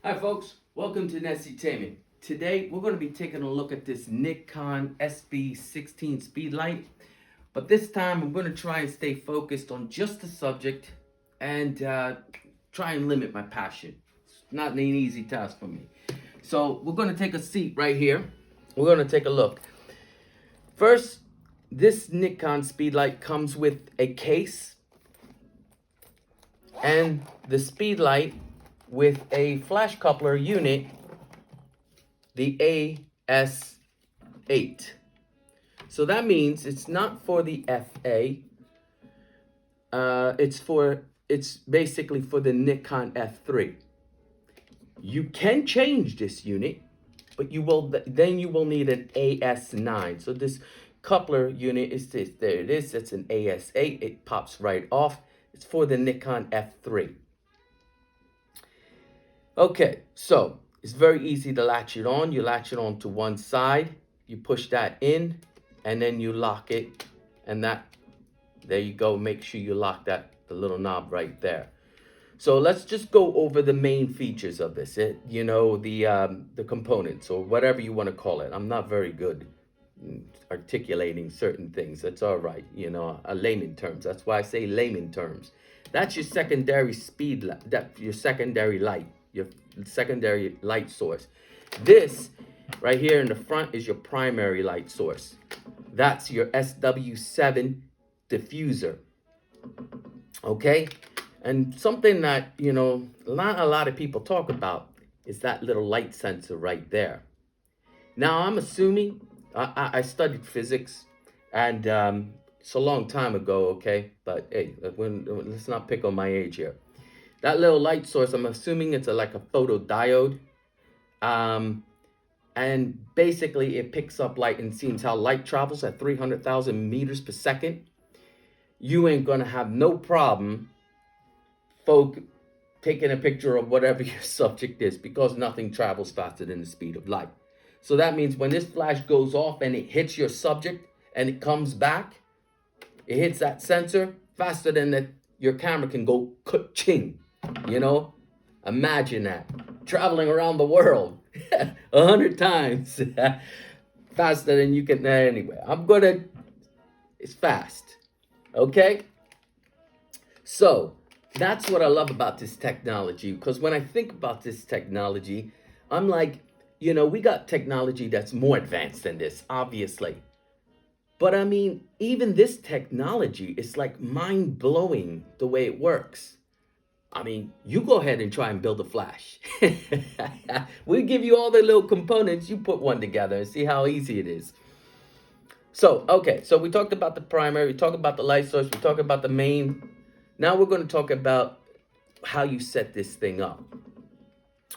Hi folks, welcome to Nessytainment. Today we're going to be taking a look at this Nikon SB-16 Speedlight, but this time I'm going to try and stay focused on just the subject and try and limit my passion. It's not an easy task for me. So we're going to take a seat right here. We're going to take a look. First, this Nikon Speedlight comes with a case and the Speedlight with a flash coupler unit, the AS8. So that means it's not for the FA. It's basically for the Nikon F3. You can change this unit, but you will need an AS9. So this coupler unit is this. There it is. It's an AS8. It pops right off. It's for the Nikon F3. Okay, so it's very easy to latch it on. You latch it on to one side, you push that in, and then you lock it, and there you go. Make sure you lock the little knob right there. So let's just go over the main features of this. The components or whatever you want to call it. I'm not very good articulating certain things. That's all right, layman terms. That's why I say layman terms. That's your secondary your secondary light. Your secondary light source. This right here in the front is your primary light source. That's your SW7 diffuser. Okay? And something that, not a lot of people talk about is that little light sensor right there. Now, I'm assuming, I studied physics, and it's a long time ago, okay? But hey, let's not pick on my age here. That little light source, I'm assuming it's like a photodiode. And basically it picks up light and sees how light travels at 300,000 meters per second. You ain't gonna have no problem taking a picture of whatever your subject is, because nothing travels faster than the speed of light. So that means when this flash goes off and it hits your subject and it comes back, it hits that sensor faster than your camera can go ka-ching. Imagine that, traveling around the world 100 times faster than you can. Anyway, it's fast. Okay, so that's what I love about this technology, because when I think about this technology, I'm like, we got technology that's more advanced than this, obviously. But I mean, even this technology is like mind-blowing the way it works. I mean, you go ahead and try and build a flash. We'll give you all the little components. You put one together and see how easy it is. So, okay, so we talked about the primary, we talked about the light source, we talked about the main. Now we're going to talk about how you set this thing up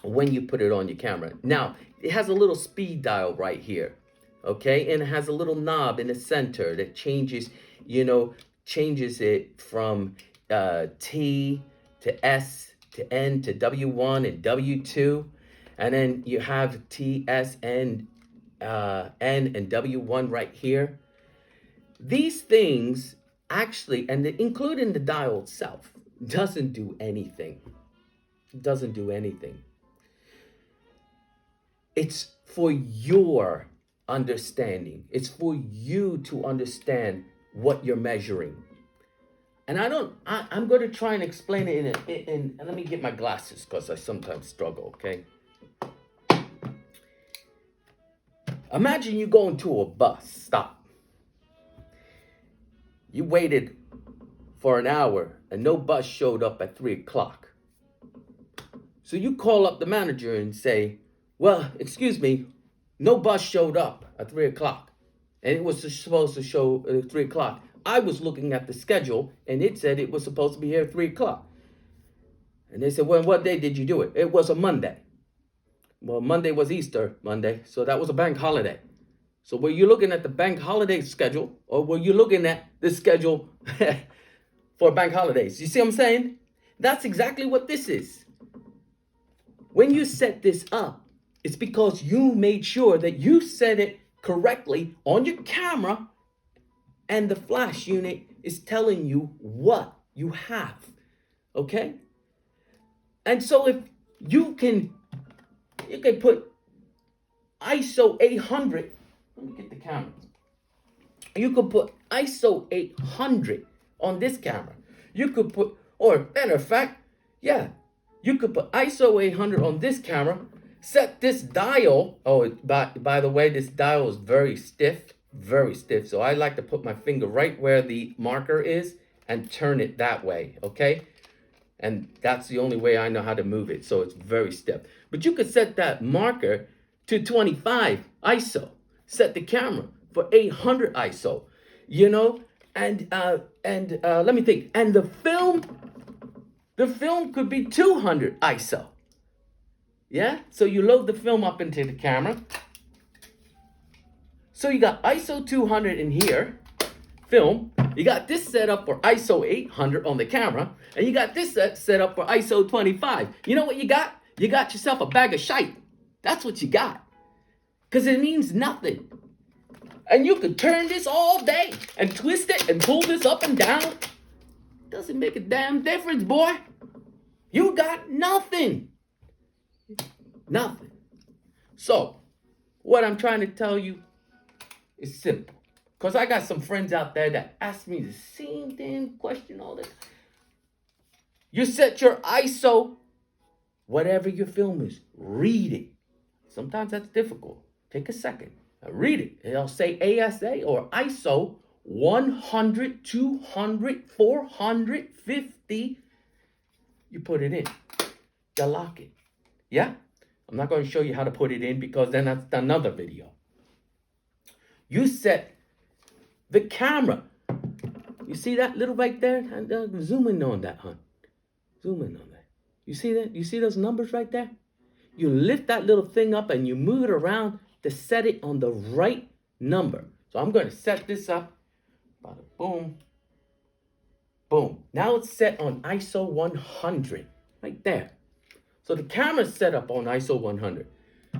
when you put it on your camera. Now, it has a little speed dial right here, okay? And it has a little knob in the center that changes it from T to S to N to W1 and W2, and then you have T, S, N, N, and W1 right here. These things actually, and including the dial itself, doesn't do anything. It doesn't do anything. It's for your understanding. It's for you to understand what you're measuring. And I'm going to try and explain it and let me get my glasses, because I sometimes struggle, okay? Imagine you go into a bus stop. You waited for an hour and no bus showed up at 3 o'clock. So you call up the manager and say, well, excuse me, no bus showed up at 3 o'clock. And it was supposed to show at 3 o'clock. I was looking at the schedule and it said it was supposed to be here at 3 o'clock. And they said, well, what day did you do it? It was a Monday. Well, Monday was Easter Monday, so that was a bank holiday. So were you looking at the bank holiday schedule, or were you looking at the schedule for bank holidays? You see what I'm saying? That's exactly what this is. When you set this up, it's because you made sure that you set it correctly on your camera, and the flash unit is telling you what you have, okay? And so if you can You can put ISO 800. Let me get the camera. You could put ISO 800 on this camera. You could put, or matter of fact, yeah, you could put ISO 800 on this camera. Set this dial. Oh, by the way, this dial is very stiff, very stiff. So I like to put my finger right where the marker is and turn it that way, okay? And that's the only way I know how to move it. So it's very stiff. But you could set that marker to 25 ISO. Set the camera for 800 ISO, you know? And let me think. And the film could be 200 ISO. Yeah? So you load the film up into the camera. So you got ISO 200 in here, film. You got this set up for ISO 800 on the camera. And you got this set up for ISO 25. You know what you got? You got yourself a bag of shite. That's what you got. Because it means nothing. And you could turn this all day and twist it and pull this up and down. Doesn't make a damn difference, boy. You got nothing. Nothing. So, what I'm trying to tell you is simple. Because I got some friends out there that ask me the same damn question all the time. You set your ISO, whatever your film is, read it. Sometimes that's difficult. Take a second. Read it. It'll say ASA or ISO 100, 200, 450. You put it in. You lock it. Yeah? I'm not going to show you how to put it in because then that's another video. You set the camera. You see that little right there? And zoom in on that, hon. Zoom in on that. You see that? You see those numbers right there? You lift that little thing up and you move it around to set it on the right number. So I'm going to set this up. Bada boom. Boom. Now it's set on ISO 100. Right there. So the camera's set up on ISO 100.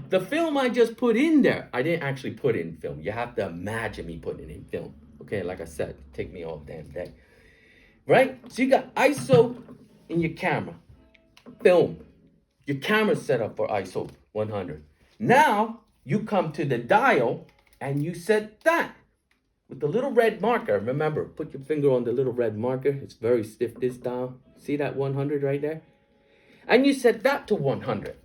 The film I just put in there, I didn't actually put it in film. You have to imagine me putting it in film. Okay, like I said, take me all damn day. Right? So you got ISO in your camera. Film. Your camera's set up for ISO 100. Now, you come to the dial and you set that with the little red marker. Remember, put your finger on the little red marker. It's very stiff, this dial. See that 100 right there? And you set that to 100.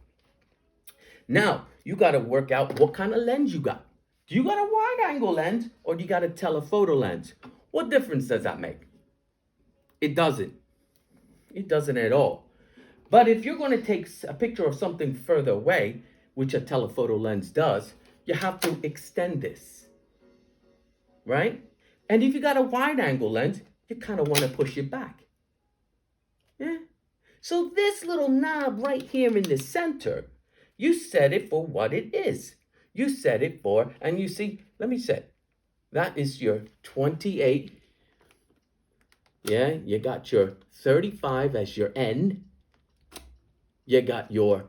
Now, you got to work out what kind of lens you got. Do you got a wide angle lens or do you got a telephoto lens? What difference does that make? It doesn't. It doesn't at all. But if you're going to take a picture of something further away, which a telephoto lens does, you have to extend this, right? And if you got a wide angle lens, you kind of want to push it back. Yeah. So this little knob right here in the center, you set it for what it is. You set it for, and you see, let me set. That is your 28. Yeah, you got your 35 as your N. You got your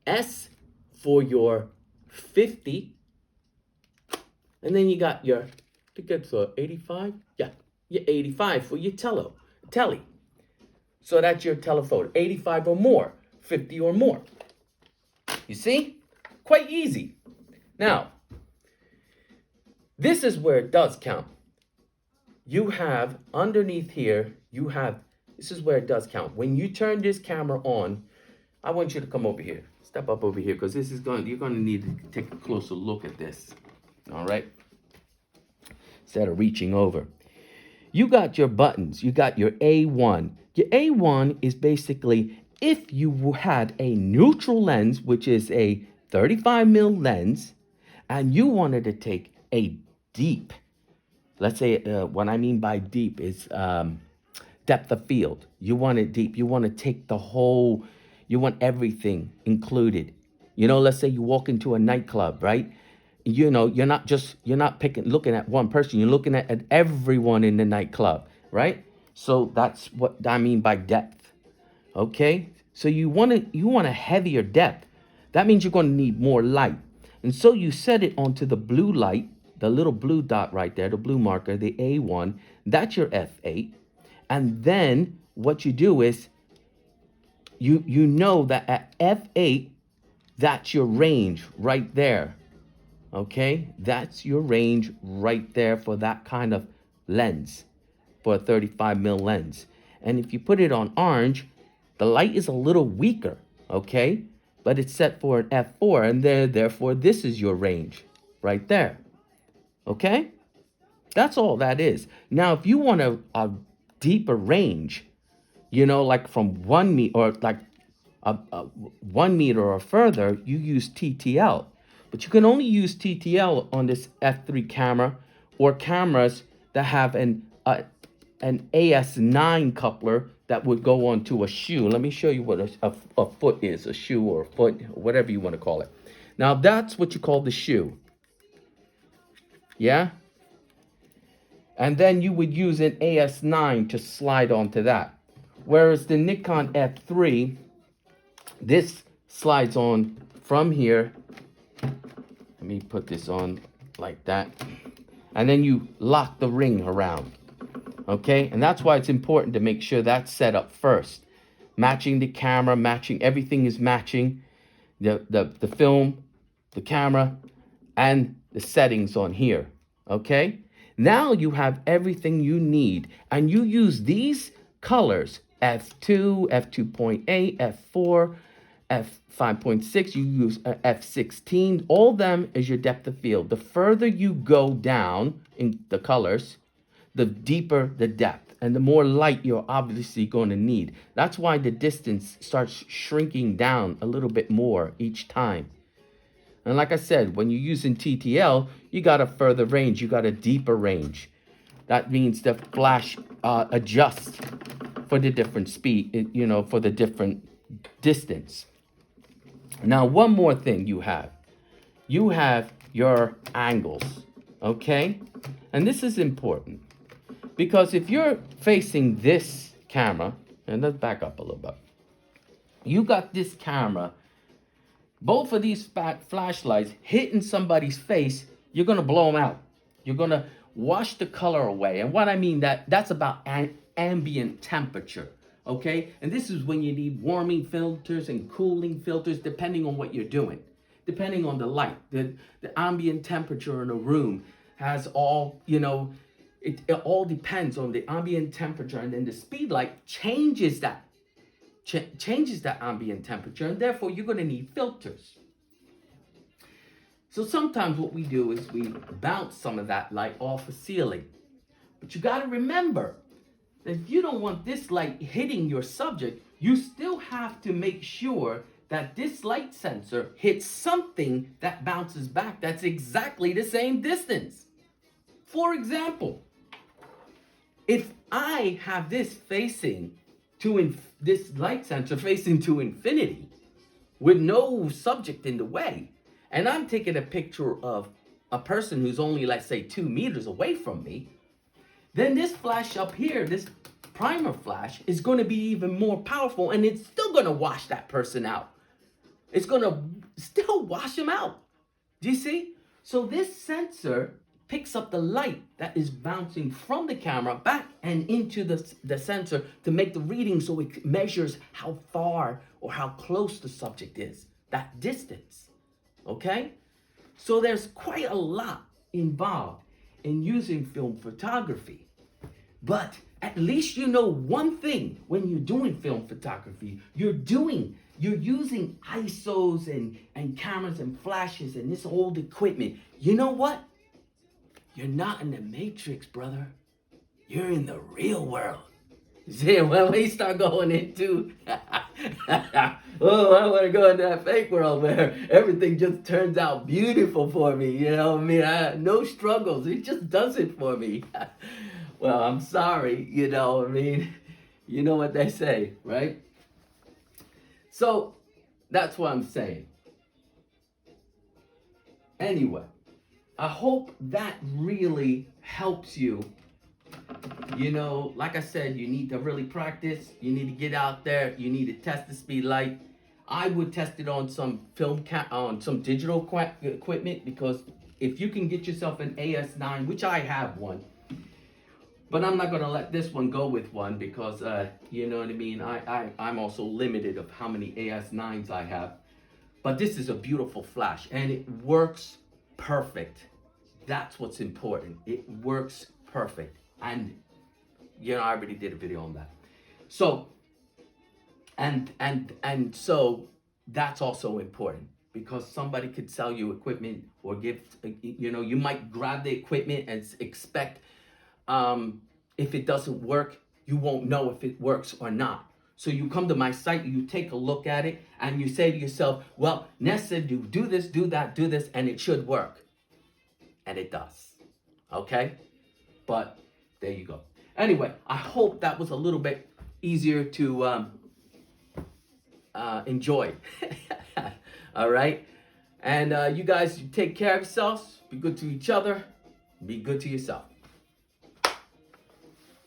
S for your 50. And then you got your, I think it's 85. Yeah, your 85 for your telly. So that's your telephoto, 85 or more, 50 or more. You see? Quite easy. Now, this is where it does count. You have underneath here, this is where it does count. When you turn this camera on, I want you to come over here. Step up over here because you're going to need to take a closer look at this. All right? Instead of reaching over. You got your buttons. You got your A1. Your A1 is basically if you had a neutral lens, which is a 35mm lens, and you wanted to take a deep, let's say what I mean by deep is depth of field. You want it deep. You want to take the whole, you want everything included. You know, let's say you walk into a nightclub, right? You know, you're not looking at one person. You're looking at everyone in the nightclub, right? So that's what I mean by depth. Okay? So you want a heavier depth. That means you're going to need more light. And so you set it onto the blue light, the little blue dot right there, the blue marker, the A1. That's your f8. And then what you do is you know that at f8, That's your range right there. Okay, that's your range right there for that kind of lens, for a 35mm lens. And if you put it on orange, the light is a little weaker, okay? But it's set for an f4, and therefore this is your range right there, okay? That's all that is. Now, if you want a deeper range, you know, like from 1 meter or like a 1 meter or further, you use TTL. But you can only use TTL on this f3 camera or cameras that have an AS9 coupler that would go onto a shoe. Let me show you what a foot is, a shoe or a foot, whatever you want to call it. Now, that's what you call the shoe. Yeah? And then you would use an AS9 to slide onto that. Whereas the Nikon F3, this slides on from here. Let me put this on like that. And then you lock the ring around. Okay? And that's why it's important to make sure that's set up first. Matching the camera, matching, everything is matching. The film, the camera, and the settings on here. Okay? Now you have everything you need, and you use these colors, F2, F2.8, F4, F5.6, you use F16, all them is your depth of field. The further you go down in the colors, the deeper the depth, and the more light you're obviously going to need. That's why the distance starts shrinking down a little bit more each time. And like I said, when you're using TTL, you got a further range, you got a deeper range. That means the flash adjusts for the different speed, you know, for the different distance. Now, one more thing you have your angles, okay? And this is important because if you're facing this camera, and let's back up a little bit. You got this camera, both of these flashlights hitting somebody's face, you're going to blow them out. You're going to wash the color away. And what I mean, that's about ambient temperature, okay? And this is when you need warming filters and cooling filters, depending on what you're doing, depending on the light. The ambient temperature in a room has all, you know, it all depends on the ambient temperature, and then the speed light changes that. Changes that ambient temperature, and therefore you're going to need filters. So sometimes what we do is we bounce some of that light off a ceiling. But you got to remember that if you don't want this light hitting your subject, you still have to make sure that this light sensor hits something that bounces back that's exactly the same distance. For example, if I have this facing this light sensor facing to infinity with no subject in the way, and I'm taking a picture of a person who's only, let's say, 2 meters away from me, then this flash up here, this primer flash, is going to be even more powerful, and it's still going to wash that person out. It's going to still wash them out. Do you see? So this sensor picks up the light that is bouncing from the camera back and into the sensor to make the reading, so it measures how far or how close the subject is, that distance, okay? So there's quite a lot involved in using film photography, but at least you know one thing when you're doing film photography. You're using ISOs and cameras and flashes and this old equipment. You know what? You're not in the Matrix, brother. You're in the real world. See, when we start going into, oh, I want to go into that fake world where everything just turns out beautiful for me. You know what I mean? I have no struggles. It just does it for me. Well, I'm sorry. You know what I mean? You know what they say, right? So that's what I'm saying. Anyway, I hope that really helps you. You know, like I said, you need to really practice. You need to get out there. You need to test the speed light. I would test it on some on some digital equipment, because if you can get yourself an AS9, which I have one, but I'm not going to let this one go with one because, you know what I mean, I'm also limited of how many AS9s I have. But this is a beautiful flash and it works perfect. That's what's important. It works perfect. And you know, I already did a video on that. So, and so that's also important because somebody could sell you equipment or give, you know, you might grab the equipment and expect, if it doesn't work, you won't know if it works or not. So you come to my site, you take a look at it, and you say to yourself, well, Ness said you do this, do that, do this, and it should work. And it does. Okay? But there you go. Anyway, I hope that was a little bit easier to enjoy. All right? And you guys, you take care of yourselves. Be good to each other. Be good to yourself.